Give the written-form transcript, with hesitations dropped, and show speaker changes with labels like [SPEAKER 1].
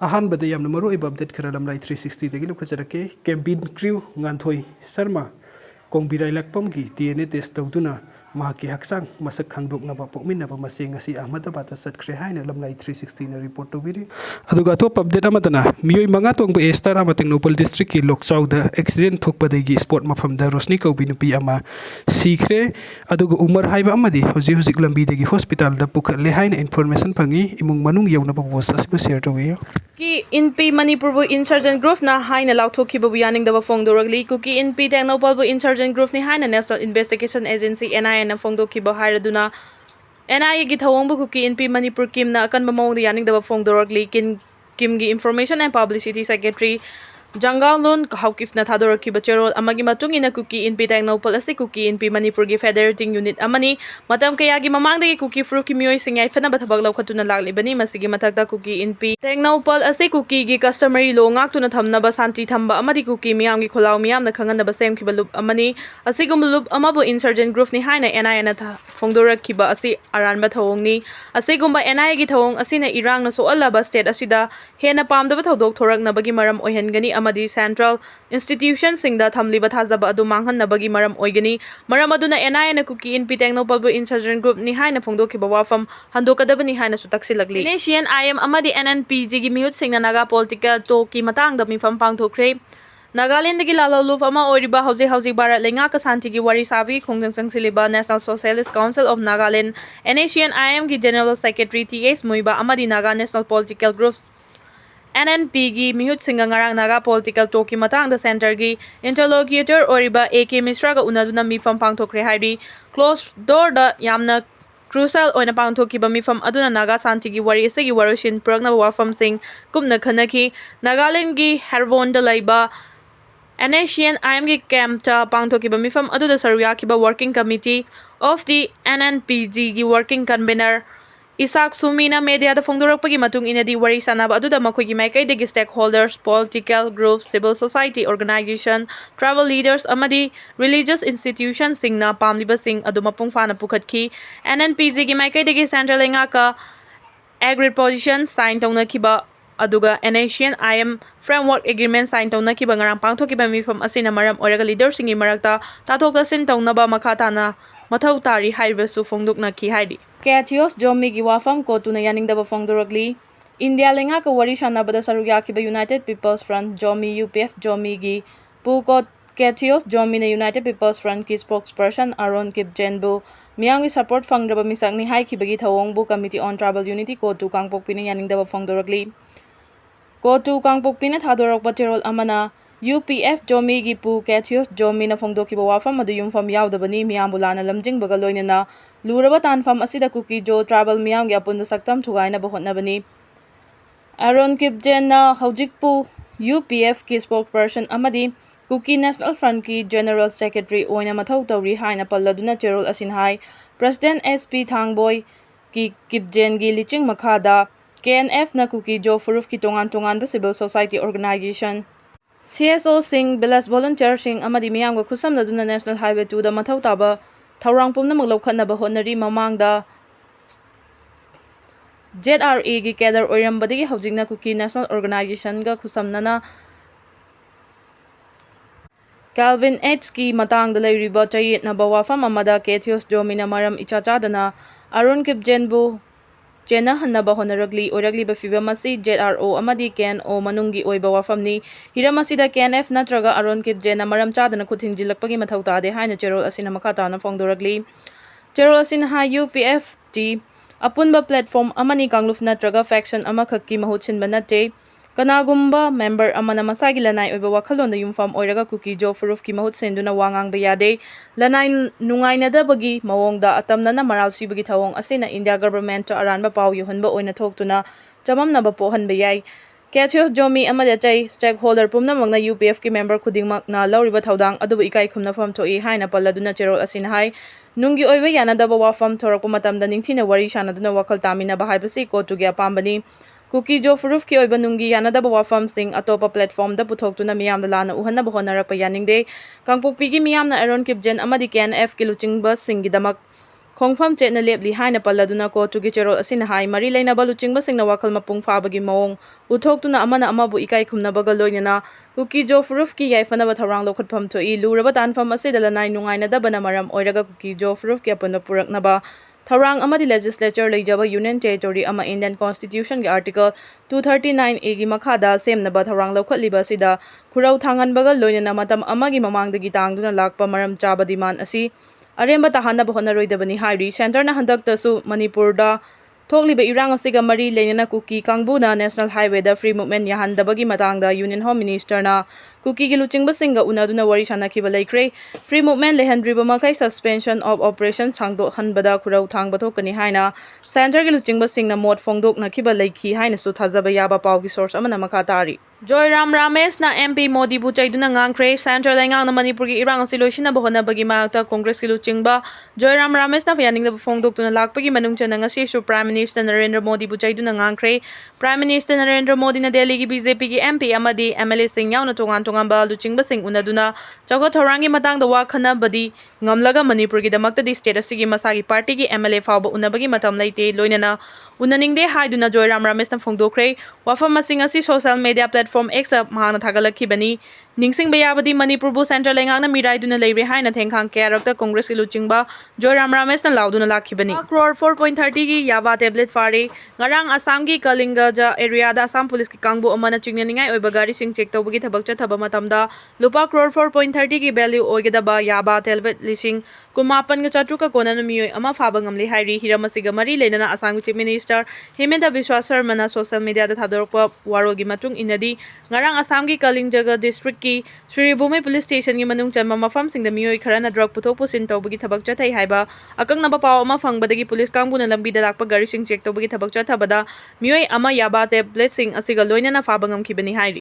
[SPEAKER 1] अहानबद यामना मरुओइबा update खरा लमलाई 360 दगी लुखजरके cabin crew nganthoi Sharma कोंगबिराई लकपम की DNA test तौदुना महाकी हक्सांग मसक खांगदोकनबा पोकमिनबा मसेंग asi Ahmedbad Chatkhre haina lamlai 360 na report tobiri aduga top update amadana miyoi manga tongba estar amateng nopal district ki lokchauda accident thokpadegi sport mafam da rosni kaubi nupi ama sikhre aduga umar haiba amadi hoji hojik lambi degi hospital da pukhatle haina information phangi imung manung yauna ba post asiba share towi
[SPEAKER 2] ki inpi manipur bu insurgent group na haina lauthoki bu yaning da phong doragli kuki inpi technopal bu insurgent group ni haina national investigation agency NIA na phong doki bu hairaduna NIA gi thawong bu kuki inpi manipur kim na akan ba mong da yaning da phong doragli kim gi information and publicity secretary Jangalon Haukif na Thador Kibacherol amagi matung ina kuki inpi technopal asi kuki inpi manipur gi federating unit amani matam kayagi mamang dagi kuki fru ki miyoi singai fana bathabag lawkhatuna lagli bani masigi mathakta kuki inpi technopal asi kuki gi customary lo ngak tuna thamna ba santi thamba amadi kuki miyam gi kholaw miyam na khangana ba sem kiba loop amani asi gum loop amabu insurgent group ni haina NIA na tha phongdora kiba asi aran ba thawong ni asi gum ba NIA gi thawong asi na irang na so alla ba state asida hena pam da ba thodok thorak na bagi maram oihan gani amadi central institution singda thamliba thajaba adu manghan na bagi maram oigani maram aduna NIA na kuki inpi technopal bu insurgent group ni haina phongdokiba wafam handokadaba ni haina su taksilagli nation IM amadi NNPG gi mihut singna naga political to ki matang da mifam pangthokre Nagaland gi lalolup ama oiriba hauji barat lenga ka santi gi wari savi khongjang sangsiliba National Socialist Council of Nagaland NACN IM gi general secretary TS Muiba amadi Naga national political groups NNP gi mihut singa ngarang naga political talk ki matang da center gi interlocutor oriba AK Misra ga unaduna mifam pangthokre hairi close door da yamna crucial oina pangthoki ba mifam aduna naga santi gi wari se gi waroshin pragna wafam sing kumna khanaki Nagaland gi Harvon da laiba NACN IM gi camp ta pangthoki ba mifam aduda saruya ki ba working committee of the NNPG gi working convener Isak Sumina media da phongdorakpagi matung ina di wari sanaba aduda makhoi gi maikai degi stakeholders political groups civil society organization travel leaders amadi religious institutions singna pamliba sing adu mapung fana pukhatki NNPG gi maikai degi central enga ka agreed position sign tawna kiba aduga NACN IM framework agreement sign tawna kiba ngarang pangthoki ba mifam asina maram oraga leaders singi marakta tathok tasin tawna ba makhatana mathau tari haibasu phongdukna ki haidi Katios Jomi gi wafam ko tuna yaning da phongdoragli India lenga ka wari shana bada sarugya ki ba United People's Front Jomi UPF Jomi gi pu ko Katios Jomi na United People's Front ki spokesperson Aaron Kipjenbu miyangi support phangdaba misang ni hai ki bagi thawong bu committee on tribal unity ko tu kangpok pina yaning da phongdoragli ko tu kangpok pina thadorak batirol amana UPF Jomi gi pu Katios Jomi na phongdoki ba wafam adu yumfam yaudabani miyambulana lamjing baga loinana luraba tanfam asida kuki jo tribal miyang gi apun saktam thugaina ba hotnabani Aaron Kipjen na hwjik pu UPF ki spokesperson amadi Kuki National Front ki General Secretary oina mathau tawri haina palladuna cherol asin hai President SP Thangboy ki Kipjen gi liching makhada KNF na kuki jo furuf ki tongan ba civil society organization CSO Singh Bilas volunteer Singh amadi miyam ga khusam na duna National Highway 2 da mathau taba thaurang pumna maglokhatna ba honari mamang da ZRE gi kedar oiram badigi hawjingna kuki national organization ga khusamna na Calvin H ki matang da leiriba chayet na bawafam amada Katios Jomina maram ichacha dana Arun Kipjenbu Chena hanna ba honaragli oragli ba fibamasi ZRO amadi KNO manungi oiba wafamni hiramasi da KNF natraga Arun Kipjena maram chadana khuthingjilakpagi mathau tade haina cherol asina makhata na phongdoragli cherol asina ha UPFT apunba platform amani kangluf natraga faction amakhakki mahutsin banate kanagumba member amana masagi lanai oiba wakhalon da yumfam oiraga kuki jo furuf ki mahut senduna wangang bayade lanai nungai na da bagi mawong da atamna na maral sibagi thawong asina India government to aran ba paw yuhunba oina thoktuna chamam na ba pohan bayai Katios Jomi amada chai stakeholder pumna magna UPF ki member khudingmak na lawriba thawdang adubu ikai khumna fam thoi haina palladuna cherol asin hai nungi oiba yana da ba wafam thorakpa matamda ningthina wari shana duna wakhal tamina ba haibasi ko tu gya pambani Kuki jo furuf ki oiba nungi yana da ba wafam sing atopa platform da puthoktu na miyam da lana uhanna ba honarak pa yaning de kangpok pigi miyam na Aaron Kipjen amadi KNF ki luching bus sing gidamak khongpham chetna lepli haina palladuna kotugi cherol asina hai mari leinaba luchingba wakhal mapung fabagi mawong uthoktuna amana amabu ikai khumnabaga loinana Kuki Jofruf ki yaifanaba tharang lokhatpham thoi luraba tanfam asidala nai nungaina dabana maram oiraga Kuki Jofruf ki apana puraknaba tharang amadi legislature leijaba union territory ama Indian constitution gi article 239A gi makhada semnaba tharang lokhatliba sida khurau thanganbaga loinana matam amagi mamangdagi tangduna lakpa maram chaba demand asi aremba tahana bahona roidabani hairi center na handak tasu manipur da thokliba irang asiga mari leinana Kuki kangbuna national highway da free movement yahandabagi matangda union home minister na Kuki gi luchingba singa unaduna wari sanakhiba laikre free movement lehandriba makai suspension of operation sangdo hanbada khurau thangba thokani haina center gi luchingba singna mot fongdok nakhiba laikhi haina su thajaba yaba pawgi source amana makha tari Joyram Ramesh na MP Modi bu chaiduna ngangkhre Central Lengang na Manipur gi irang asi loisina bahona bagi maakta Congress ki luchingba Joyram Ramesh na fianing da phongdok tuna lakpagi manungchana ngasi su Prime Minister Narendra Modi bu chaiduna ngangkhre Prime Minister Narendra Modi na Delhi gi BJP gi MP amadi MLA sing yauna tongan tongamba luchingba sing unaduna chago thorangi matang da wa khana badi ngamlaga Manipur gi damakta di state asigi masagi party gi MLA fawba unabagi matam laite loinana unaningde haiduna Joyram Ramesh na phongdokre wafam masing asi social media platform X mahana thagalakhibani ningsing bayabadi Manipur bu Central Lengang na miraiduna leire haina thengkhang kerakta Congress ki luchingba Joyram Ramesh na lauduna lakhibani crore 4.30 gi yaba tablet fare ngarang Assam gi Kalingaja area da Assam police ki kangbu amana chingnaningai oiba gari sing check tawbagi thabak chathaba matamda lupa crore 4.30 gi value oigedaba yaba tablet lising kumapan ga chatruka konana miyoi ama faba ngamli hairi hiramasiga mari leinana Assam chief minister Himenta Biswa Sharma na social media da thadorpa warogi matung inadi ngarang Assam gi Kalingjaga district ki Sire police station gi manung chanma mafam singda miyoi kharana drug puthok pusin tawbagi thabak chathai haiba akang naba paw ama fangbadagi police kangbu na lambi da lakpa gari sing check tawbagi thabak chathabada miyoi ama yaba tablet sing asiga loinana faba ngamkhibani hairi